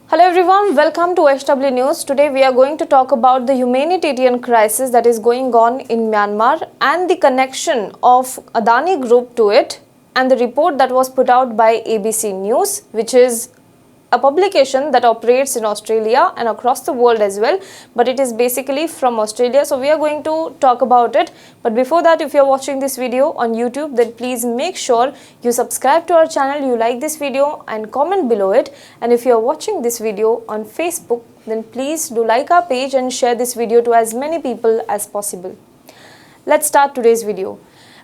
Hello everyone, welcome to SW News. Today we are going to talk about the humanitarian crisis that is going on in Myanmar and the connection of Adani Group to it, and the report that was put out by ABC News, which is a publication that operates in Australia and across the world as well, but it is basically from Australia. So we are going to talk about it. But before that, if you are watching this video on YouTube, then please make sure you subscribe to our channel, you like this video and comment below it. And if you are watching this video on Facebook, then please do like our page and share this video to as many people as possible. Let's start today's video.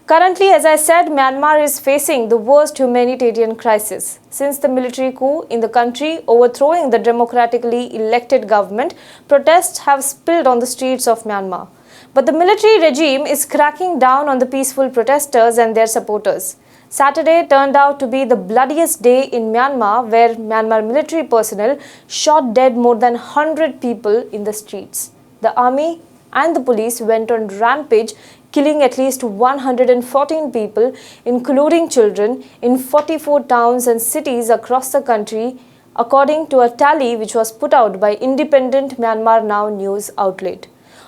Currently, as I said, Myanmar is facing the worst humanitarian crisis. Since the military coup in the country overthrowing the democratically elected government, protests have spilled on the streets of Myanmar. But the military regime is cracking down on the peaceful protesters and their supporters. Saturday turned out to be the bloodiest day in Myanmar, where Myanmar military personnel shot dead more than 100 people in the streets. The army and the police went on rampage, killing at least 114 people, including children, in 44 towns and cities across the country, according to a tally which was put out by independent Myanmar Now news outlet.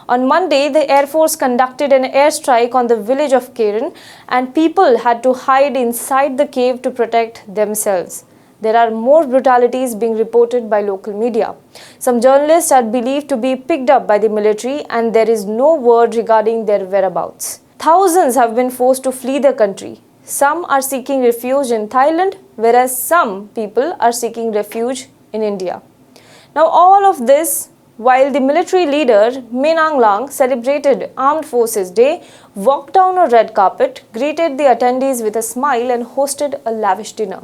On Monday, the Air Force conducted an airstrike on the village of Karen, and people had to hide inside the cave to protect themselves. There are more brutalities being reported by local media. Some journalists are believed to be picked up by the military, and there is no word regarding their whereabouts. Thousands have been forced to flee the country. Some are seeking refuge in Thailand, whereas some people are seeking refuge in India. Now, all of this while the military leader Min Aung Hlaing celebrated Armed Forces Day, walked down a red carpet, greeted the attendees with a smile and hosted a lavish dinner.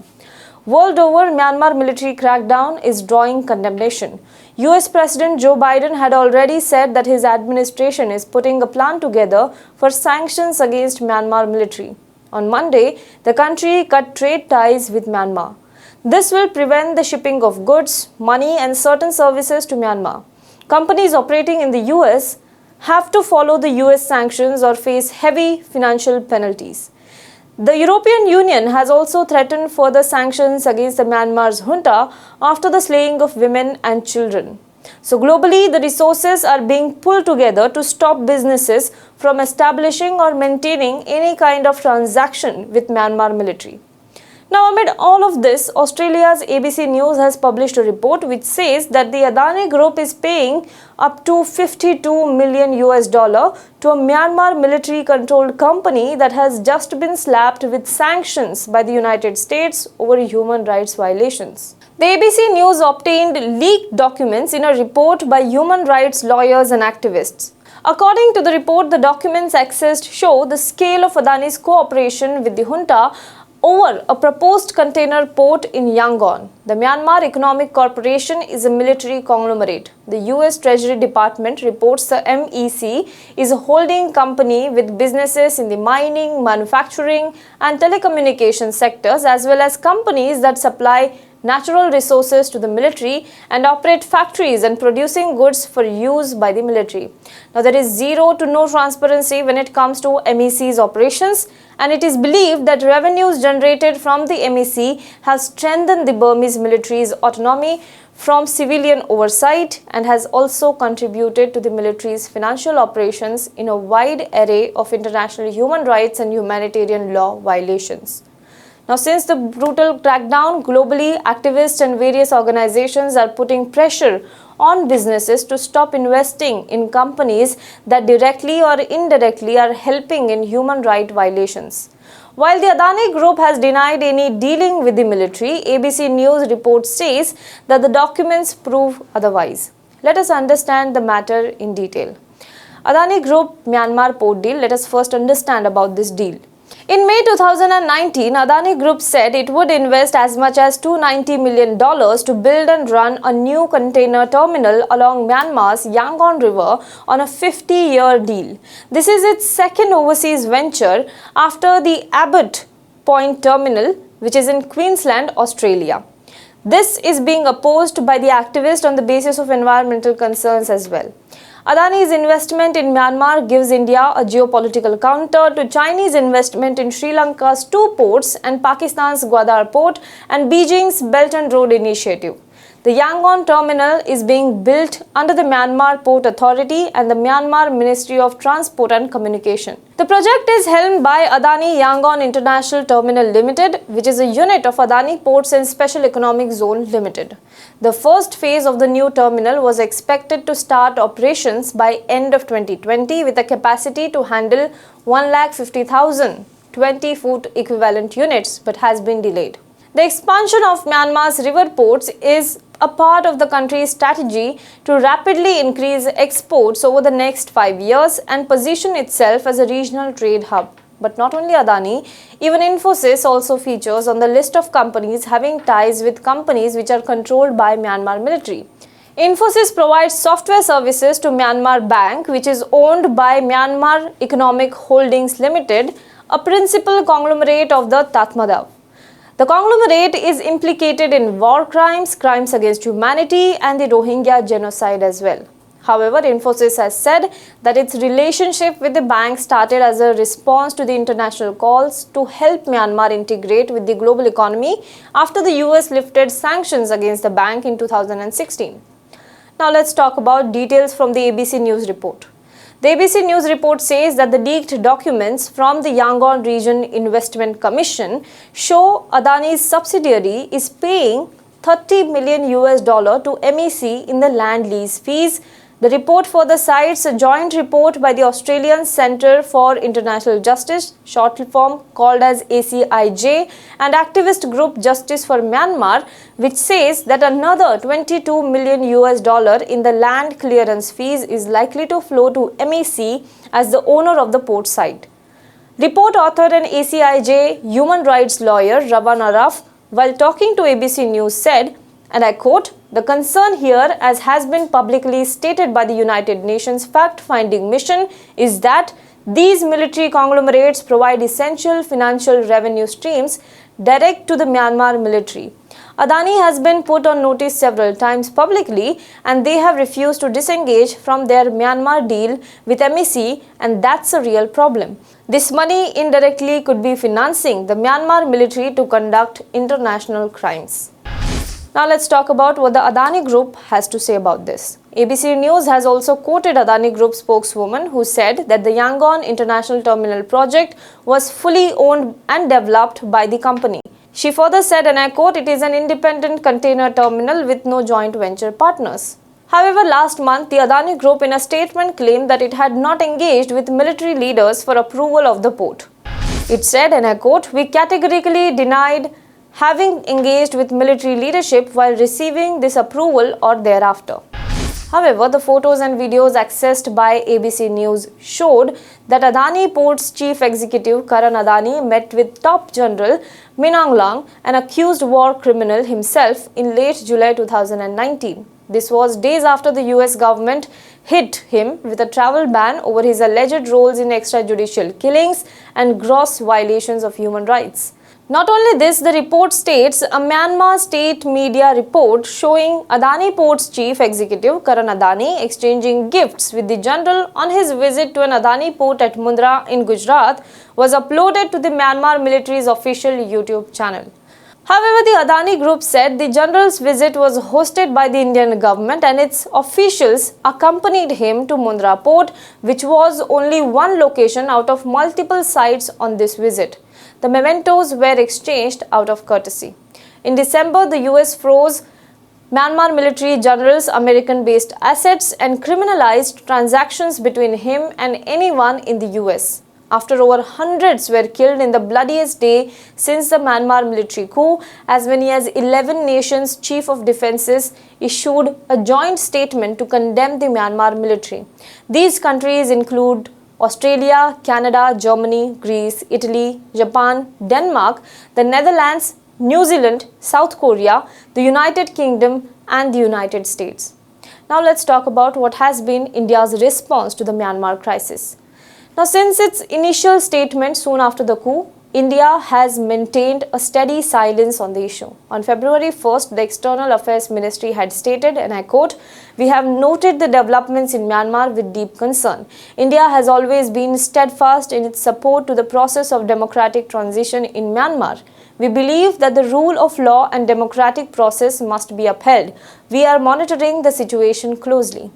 World over, Myanmar military crackdown is drawing condemnation. US President Joe Biden had already said that his administration is putting a plan together for sanctions against Myanmar military. On Monday, the country cut trade ties with Myanmar. This will prevent the shipping of goods, money and certain services to Myanmar. Companies operating in the US have to follow the US sanctions or face heavy financial penalties. The European Union has also threatened further sanctions against the Myanmar's junta after the slaying of women and children. So globally, the resources are being pulled together to stop businesses from establishing or maintaining any kind of transaction with Myanmar military. Now, amid all of this, Australia's ABC News has published a report which says that the Adani Group is paying up to $52 million to a Myanmar military-controlled company that has just been slapped with sanctions by the United States over human rights violations. The ABC News obtained leaked documents in a report by human rights lawyers and activists. According to the report, the documents accessed show the scale of Adani's cooperation with the junta over a proposed container port in Yangon. The Myanmar Economic Corporation is a military conglomerate. The US Treasury Department reports the MEC is a holding company with businesses in the mining, manufacturing and telecommunications sectors, as well as companies that supply natural resources to the military and operate factories and producing goods for use by the military. Now, there is zero to no transparency when it comes to MEC's operations, and it is believed that revenues generated from the MEC have strengthened the Burmese military's autonomy from civilian oversight and has also contributed to the military's financial operations in a wide array of international human rights and humanitarian law violations. Now, since the brutal crackdown, globally, activists and various organizations are putting pressure on businesses to stop investing in companies that directly or indirectly are helping in human rights violations. While the Adani Group has denied any dealing with the military, ABC News report says that the documents prove otherwise. Let us understand the matter in detail. Adani Group Myanmar port deal. Let us first understand about this deal. In May 2019, Adani Group said it would invest as much as $290 million to build and run a new container terminal along Myanmar's Yangon River on a 50-year deal. This is its second overseas venture after the Abbott Point Terminal, which is in Queensland, Australia. This is being opposed by the activists on the basis of environmental concerns as well. Adani's investment in Myanmar gives India a geopolitical counter to Chinese investment in Sri Lanka's two ports and Pakistan's Gwadar port and Beijing's Belt and Road Initiative. The Yangon terminal is being built under the Myanmar Port Authority and the Myanmar Ministry of Transport and Communication. The project is helmed by Adani Yangon International Terminal Limited, which is a unit of Adani Ports and Special Economic Zone Limited. The first phase of the new terminal was expected to start operations by end of 2020 with a capacity to handle 150,000 20-foot equivalent units, but has been delayed. The expansion of Myanmar's river ports is a part of the country's strategy to rapidly increase exports over the next 5 years and position itself as a regional trade hub. But not only Adani, even Infosys also features on the list of companies having ties with companies which are controlled by Myanmar Military. Infosys provides software services to Myanmar Bank, which is owned by Myanmar Economic Holdings Limited, a principal conglomerate of the Tatmadaw. The conglomerate is implicated in war crimes, crimes against humanity, and the Rohingya genocide as well. However, Infosys has said that its relationship with the bank started as a response to the international calls to help Myanmar integrate with the global economy after the US lifted sanctions against the bank in 2016. Now let's talk about details from the ABC News report. The ABC News report says that the leaked documents from the Yangon Region Investment Commission show Adani's subsidiary is paying $30 million to MEC in the land lease fees. The report further cites a joint report by the Australian Centre for International Justice, short form called as ACIJ, and activist group Justice for Myanmar, which says that another $22 million in the land clearance fees is likely to flow to MEC as the owner of the port site. Report author and ACIJ human rights lawyer Ravan Araf, while talking to ABC News, said, and I quote, "The concern here, as has been publicly stated by the United Nations fact-finding mission, is that these military conglomerates provide essential financial revenue streams direct to the Myanmar military. Adani has been put on notice several times publicly, and they have refused to disengage from their Myanmar deal with MEC, and that's a real problem. This money indirectly could be financing the Myanmar military to conduct international crimes." Now let's talk about what the Adani Group has to say about this. ABC News has also quoted Adani Group spokeswoman who said that the Yangon International Terminal project was fully owned and developed by the company. She further said, and I quote, "It is an independent container terminal with no joint venture partners." However, last month, the Adani Group in a statement claimed that it had not engaged with military leaders for approval of the port. It said, and I quote, "We categorically denied having engaged with military leadership while receiving this approval or thereafter." However, the photos and videos accessed by ABC News showed that Adani Port's chief executive Karan Adani met with top general Min Aung Hlaing, an accused war criminal himself, in late July 2019. This was days after the US government hit him with a travel ban over his alleged roles in extrajudicial killings and gross violations of human rights. Not only this, the report states a Myanmar state media report showing Adani Port's chief executive Karan Adani exchanging gifts with the general on his visit to an Adani port at Mundra in Gujarat was uploaded to the Myanmar military's official YouTube channel. However, the Adani Group said the general's visit was hosted by the Indian government and its officials accompanied him to Mundra port, which was only one location out of multiple sites on this visit. The mementos were exchanged out of courtesy. In December, the US froze Myanmar military general's American-based assets and criminalized transactions between him and anyone in the US. After over hundreds were killed in the bloodiest day since the Myanmar military coup, as many as 11 nations' chief of defenses issued a joint statement to condemn the Myanmar military. These countries include Australia, Canada, Germany, Greece, Italy, Japan, Denmark, the Netherlands, New Zealand, South Korea, the United Kingdom, and the United States. Now let's talk about what has been India's response to the Myanmar crisis. Now, since its initial statement soon after the coup, India has maintained a steady silence on the issue. On February 1st, the External Affairs Ministry had stated, and I quote, "We have noted the developments in Myanmar with deep concern. India has always been steadfast in its support to the process of democratic transition in Myanmar. We believe that the rule of law and democratic process must be upheld. We are monitoring the situation closely.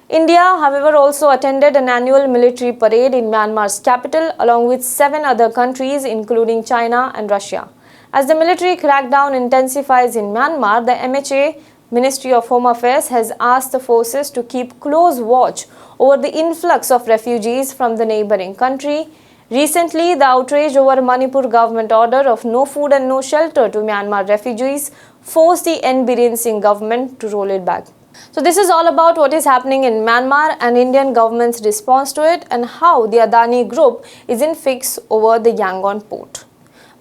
India, however, also attended an annual military parade in Myanmar's capital along with 7 other countries including China and Russia. As the military crackdown intensifies in Myanmar, the MHA, Ministry of Home Affairs, has asked the forces to keep close watch over the influx of refugees from the neighboring country. Recently, the outrage over Manipur government order of no food and no shelter to Myanmar refugees forced the N. Biren Singh government to roll it back. So this is all about what is happening in Myanmar and Indian government's response to it and how the Adani group is in fix over the Yangon port.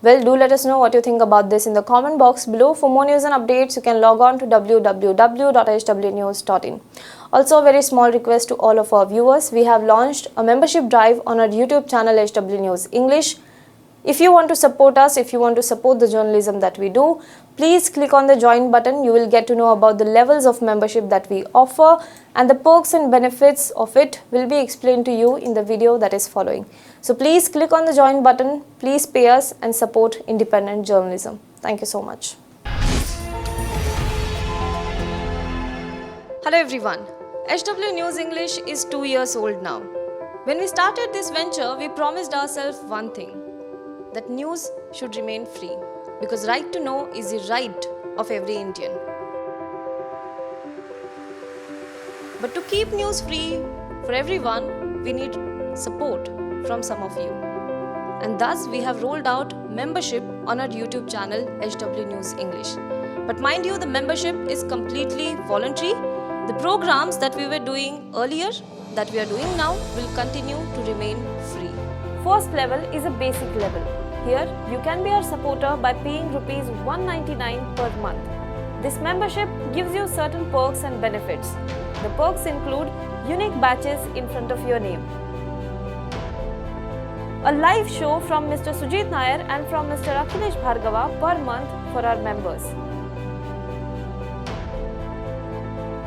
Well, do let us know what you think about this in the comment box below. For more news and updates, you can log on to www.hwnews.in. Also, a very small request to all of our viewers. We have launched a membership drive on our YouTube channel HW News English. If you want to support us, if you want to support the journalism that we do, please click on the join button. You will get to know about the levels of membership that we offer and the perks and benefits of it will be explained to you in the video that is following. So please click on the join button, please pay us and support independent journalism. Thank you so much. Hello everyone. HW News English is 2 years old now. When we started this venture, we promised ourselves one thing, that news should remain free, because right to know is the right of every Indian. But to keep news free for everyone, we need support from some of you. And thus we have rolled out membership on our YouTube channel HW News English. But mind you, the membership is completely voluntary. The programs that we were doing earlier, that we are doing now, will continue to remain free. First level is a basic level. Here, you can be our supporter by paying Rs 199 per month. This membership gives you certain perks and benefits. The perks include unique badges in front of your name, a live show from Mr. Sujit Nair and from Mr. Akhilesh Bhargava per month for our members.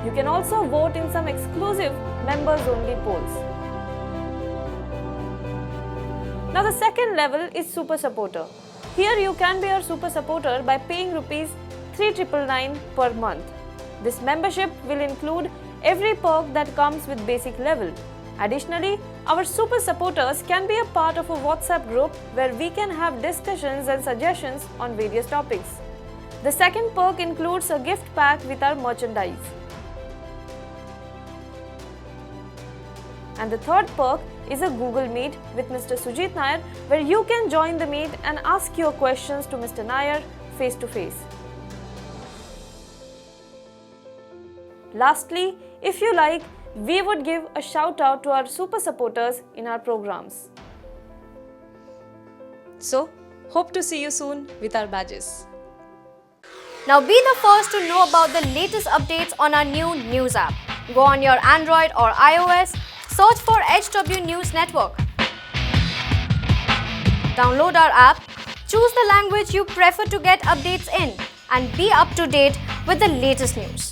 You can also vote in some exclusive members-only polls. Now the second level is Super Supporter. Here you can be our Super Supporter by paying Rs 3,999 per month. This membership will include every perk that comes with basic level. Additionally, our Super Supporters can be a part of a WhatsApp group where we can have discussions and suggestions on various topics. The second perk includes a gift pack with our merchandise. And the third perk is a Google Meet with Mr. Sujit Nair, where you can join the meet and ask your questions to Mr. Nair face to face. Lastly, if you like, we would give a shout out to our super supporters in our programs. So, hope to see you soon with our badges. Now be the first to know about the latest updates on our new news app. Go on your Android or iOS, search for HW News Network. Download our app, choose the language you prefer to get updates in, and be up to date with the latest news.